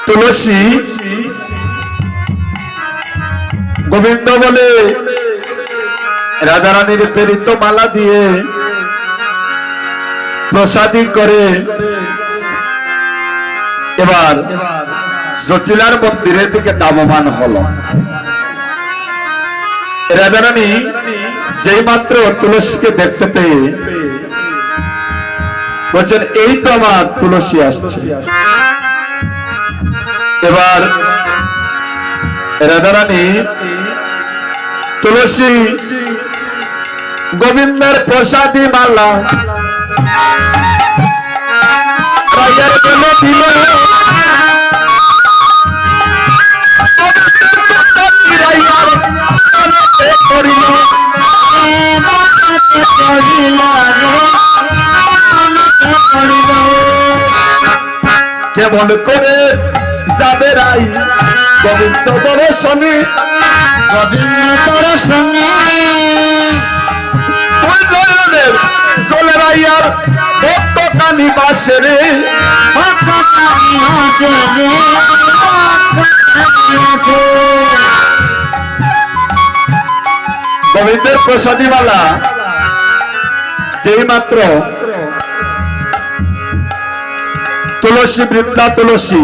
তুলসী গোবিন্দ বলে রাধারানীর প্রেরিত মালা দিয়ে প্রসাদী করে এবার জটিলার মন্দিরের দিকে দামমান হলো। রাধারানী যেই মাত্র তুলসীকে দেখতে পেয়ে বলছেন, এই তো আমার তুলসী আসছে। এবার রাধারানী তুলসী গোবিন্দের প্রসাদী মালা দিল, কেমন করে যাবে রাই গোবিন্দ দর্শনে, গোবিন্দ দর্শনে ওই নয়নের জলে রাইয়ার ভক্ত কানি বাসে রে, ভক্ত কানি হাসে রে, গোবিন্দের প্রসাদী মালা যেই মাত্র তুলসী বৃদ্ধা তুলসী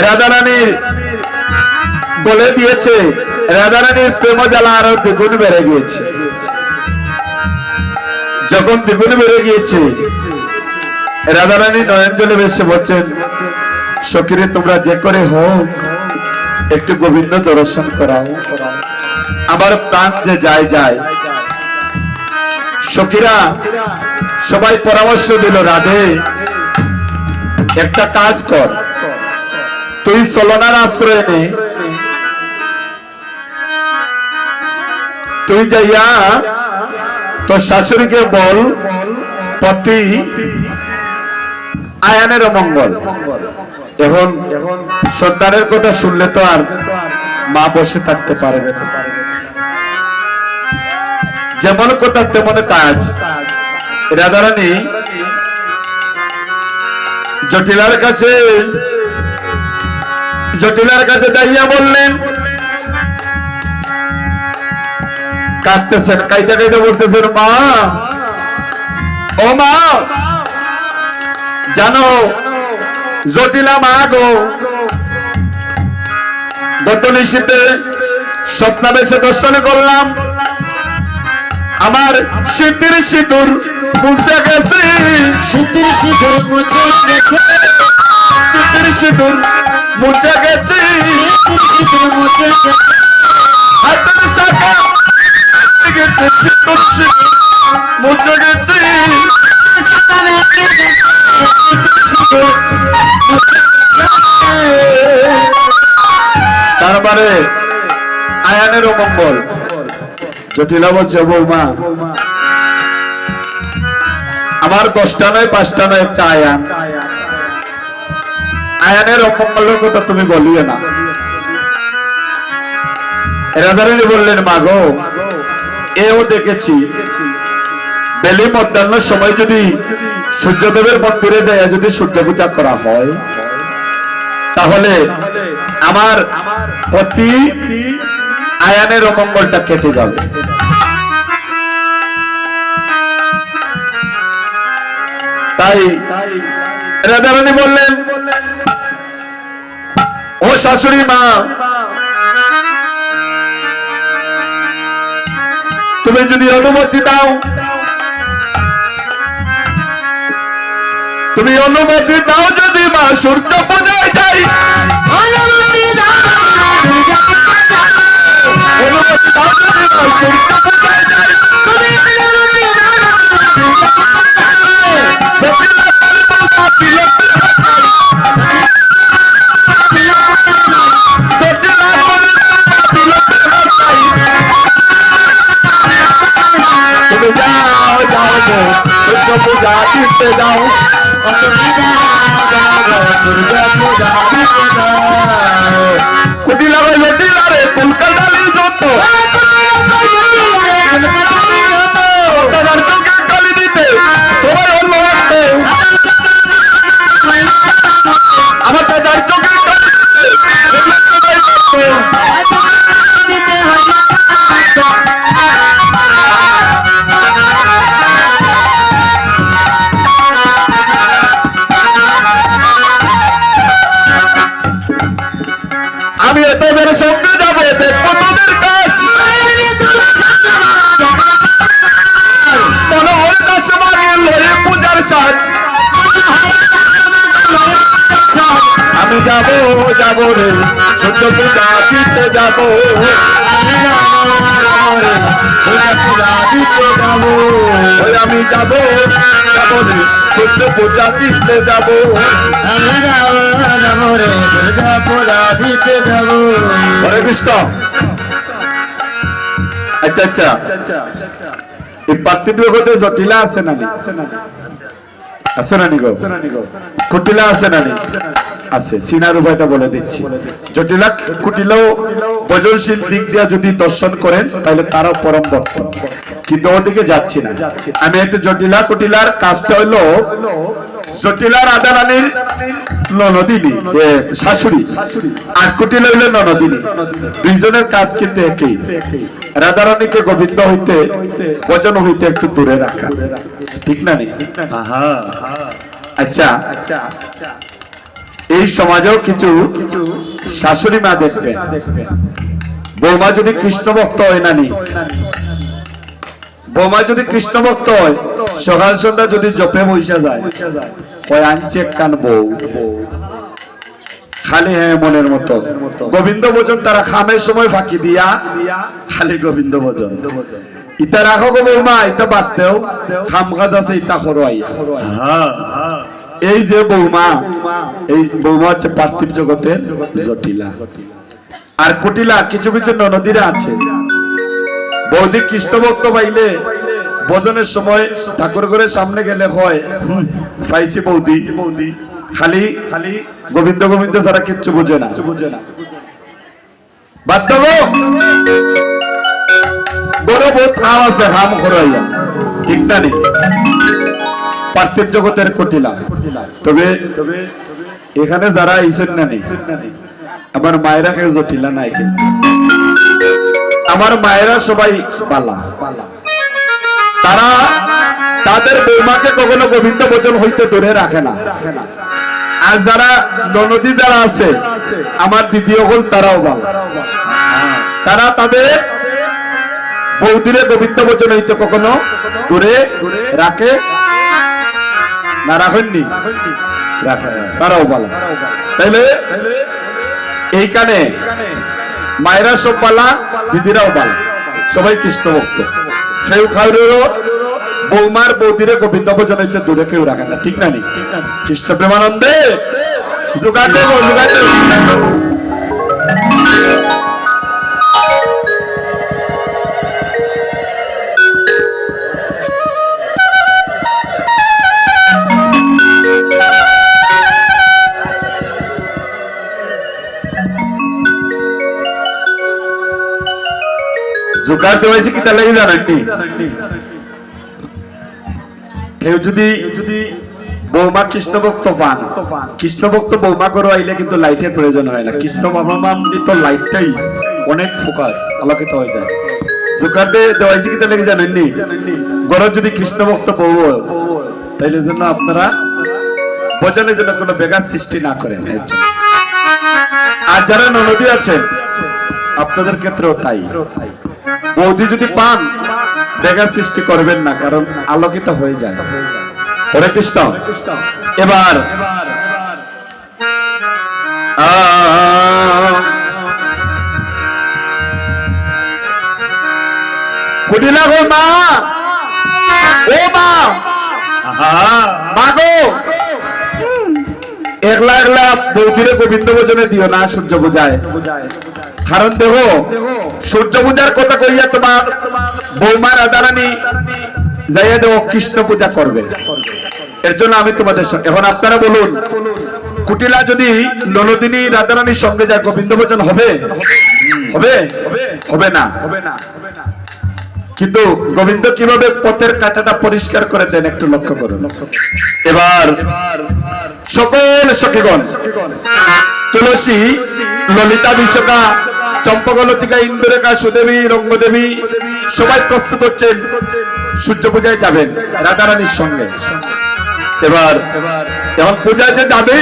রাধারানীর বলে দিয়েছে, রাধারানীর প্রেম জ্বালা আরো দ্বিগুণ বেড়ে গিয়েছে। যখন দ্বিগুণ বেড়ে গিয়েছে, রাধারানী নয়ন জলে বেশি বলছেন, সখীরে তোমরা যে করে হোক একটু গোবিন্দ দর্শন করাও, আমার প্রাণ যে যায় যায়। সখীরা সবাই পরামর্শ দিল, রাধে একটা কাজ কর, তুই চলনার আশ্রয় নে, তুই যাইয়া তোর শাশুড়িকে বল পতি আয়ানের মঙ্গল। এখন সন্তানের কথা শুনলে তো আর মা বসে থাকতে পারবে না, যেমন কথা তেমন কাজ। রাধারানী জটিলার কাছে দাঁড়িয়ে বললেন, কাঁদতেছেন, কাইতে কাইতে বলতেছেন, মা ও মা জানো জটিলা মা গো, গত নিশীতে স্বপ্নাবেশে দর্শন করলাম, আমার সিদ্ধির সিঁদুর মুছে গেছে, সিদ্ধির সিঁদুর মুছে গেছে, সিদ্ধির সিঁদুর মুছে গেছে, সিদ্ধির সিঁদুর মুছে গেছে, হাতের শাখা গেছে, সিঁদুর সিঁদুর মুছে গেছে, সকালে সিঁদুর মুছে গেছে। তারপরে আয়ানেরও মঙ্গল। জটিলা বলছে, বৌমা আমার 10টা নয় 5টা নয় একটা আয়ান, আয়ানের অমঙ্গলের কথা তুমি বলিও না। রাধারানী বললেন, মা গো এও দেখেছি বেলি মধ্যাহ্নের সময় যদি সূর্যদেবের মন্দিরে দেয়া যদি সূর্য পূজা করা হয়, তাহলে আমার প্রতি আয়ানের অমঙ্গলটা কেটে যাবে। তাই রাধারানী বললেন, ও শাশুড়ি মা তুমি যদি অনুমতি দাও, তুমি অনুমতি দাও যদি মা সূর্য পূজায় যাই, অনুমতি দাও, অনুমতি দাও যদি মা সূর্য পূজায় যাই, তুমি অনুমতি দাও, তুমি যাও যাও গো সূর্য পূজা দিতে যাও, তুমি যাও সূর্য পূজা দিতে যাও, কুটি লাগাই জটিলা রে কুলকা ডালি যত, দাদার চোখে কালি দিতে তোমার অন্য আমার দাদার চোখে যাব রে সূর্য পূজা দিতে যাব আমি যাবো রে সূর্য পূজা দিতে যাবো ওই আমি যাব রে সূর্য পূজা দিতে যাব আমি যাবো রে সূর্য পূজা দিতে যাবো হরে কৃষ্ণ। আচ্ছা আচ্ছা এই পার্থিব জগতে জটিলা আছে না আছে না নি গো কুটিলা আছে না নি আছে সিনার উপায়টা বলে দিচ্ছি জটিলা কুটিলাও ভজনশীল দিক দিয়া যদি দর্শন করেন তাহলে তারাও পরম ভক্ত কিন্তু ওদিকে যাচ্ছি না আমি একটা জটিলা কুটিলার কাজটা হইলো জটিলা রাধা রানীর ননদিনী শাশুড়ি আর কুটিলা হইলো ননদিনী দুইজনের কাজ কিন্তু একই রাধা রানীকে গোবিন্দ হইতে ভজন হইতে একটু দূরে রাখা ঠিক না নেই আচ্ছা এই সমাজেও কিছু শাশুড়ি মা দেখবে বৌমা যদি কৃষ্ণ ভক্ত হয় নানি বৌমা যদি কৃষ্ণ ভক্ত হয় সকাল সন্ধ্যা যদি জপে বৈশা যায় ওই আনছে কান বউ খালি হ্যাঁ মনের মতো গোবিন্দ ভোজন তারা খামের সময় ফাঁকি দিয়া খালি গোবিন্দ ভোজন ইটা রাখো গো বৌমা ইটা বাদ দেও খাম কাজ আছে ইটা করো আইয়া এই যে বৌমা এই বৌমা হচ্ছে পার্থিব জগতের জটিলা আর কুটিলা কিছু কিছু ননদীরা আছে বৌদি কৃষ্ণ ভক্ত পাইলে ভোজনের সময় ঠাকুর ঘরের সামনে গেলে হয় পাইছি বৌদি খালি খালি গোবিন্দ গোবিন্দ ছাড়া কিচ্ছু বুঝে না বাধ্য গো বড় বহুত কাম আছে হাম করাইয়া ঠিক না নি পার্থিব জগতের কুটিলা তবে এখানে যারা এইসব না নেই আমার মায়েরা কেউ জটিলা নাই কিন্তু আমার মায়েরা সবাই বালা তারা তাদের বৌমাকে কখনো গোবিন্দ ভোজন হইতে দূরে রাখে না আর যারা ননদী যারা আছে আমার দ্বিতীয় গোল তারাও বালা তারা তাদের বৌদিরে গোবিন্দ ভোজন হইতে কখনো দূরে রাখে না রাখেননি তারাও বালা তাইলে এইখানে মায়েরা সব বালা দিদিরাও বালা সবাই কৃষ্ণ ভক্ত কেউ খাওয়ারও বৌমার বৌদিরে গোবিন্দ ভোজন হইতে দূরে কেউ রাখে না ঠিক না নি কৃষ্ণ প্রেমানন্দে জোগাড় জোগাড় দেওয়াইছে কি তার লাগে জানেননি কেউ যদি বৌমা কৃষ্ণ ভক্ত পান কৃষ্ণ ভক্ত বৌমা করো আইলে কিন্তু লাইটের প্রয়োজন হয় না কৃষ্ণ বাবা তো লাইটটাই অনেক ফোকাস আলোকিত হয়ে যায় জোগাড় দেওয়াইছে কি তার লাগে জানেননি গরজ যদি কৃষ্ণ ভক্ত বউ তাইলে জন্য আপনারা ভজনের জন্য কোনো বেগার সৃষ্টি না করেন আর যারা ননদী আছেন আপনাদের ক্ষেত্রেও তাই বৌদি যদি পান বেগার সৃষ্টি করবেন না কারণ আলোকিত হয়ে যায় হরে কৃষ্ণ এবার কুটিলা গো মা ও মা মাগো একলা একলা বৌদিরে গোবিন্দ ভোজনে দিও না সূর্য পূজায় কারণ দেখো সূর্য পূজার কথা কইয়া তোমার বৌমা রাধারানী যাইয়া দেব কৃষ্ণ পূজা করবে এর জন্য আমি তোমাদের এখন আপনারা বলুন কুটিলা যদি ননদিনী রাধারানীর সঙ্গে যায় গোবিন্দ ভোজন হবে হবে হবে না কিন্তু গোবিন্দ কিভাবে পথের কাঁটাটা পরিষ্কার করে দেন একটু লক্ষ্য করুন এবার সকল সখীগণ তুলসী ললিতা বিশাখা চম্পকলতিকা ইন্দুরেখা সুদেবী রঙ্গদেবী সবাই প্রস্তুত হচ্ছেন সূর্য পূজায় যাবেন রাধারানীর সঙ্গে এবার এখন পূজায় যে যাবে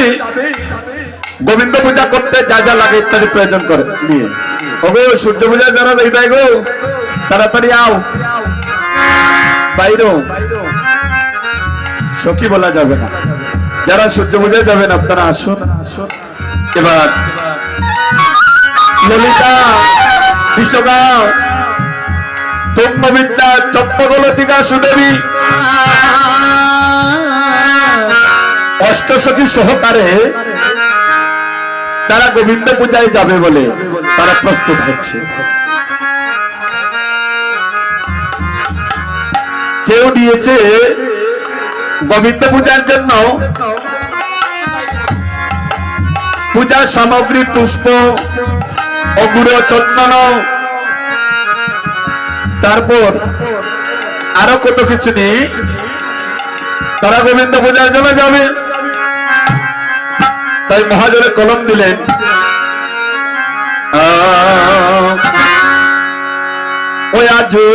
গোবিন্দ পূজা করতে যা যা লাগে ইত্যাদি প্রয়োজন করে নিয়ে ওগো সূর্য পূজায় যারা যাইবাই গো তাড়াতাড়ি আও বাইরো সখী বলা যাবে না যারা সূর্য পূজায় যাবেন আপনারা আসুন এবার ললিতা, বিশ্বগাঁও, তুঙ্গবিদ্যা, চম্পকলতিকা, সুদেবী, অষ্টসখী সহকারে তারা গোবিন্দ পূজায় যাবে বলে তারা প্রস্তুত হচ্ছে। কেউ দিয়েছে গোবিন্দ পূজার জন্য পূজার সামগ্রী, পুষ্প, অগুর, চন্দন, তারপর আরো কত কিছু নিয়ে তারা গোবিন্দ পূজার জন্য যাবে। তাই মহাজনে কলম দিলেন, ওই আজ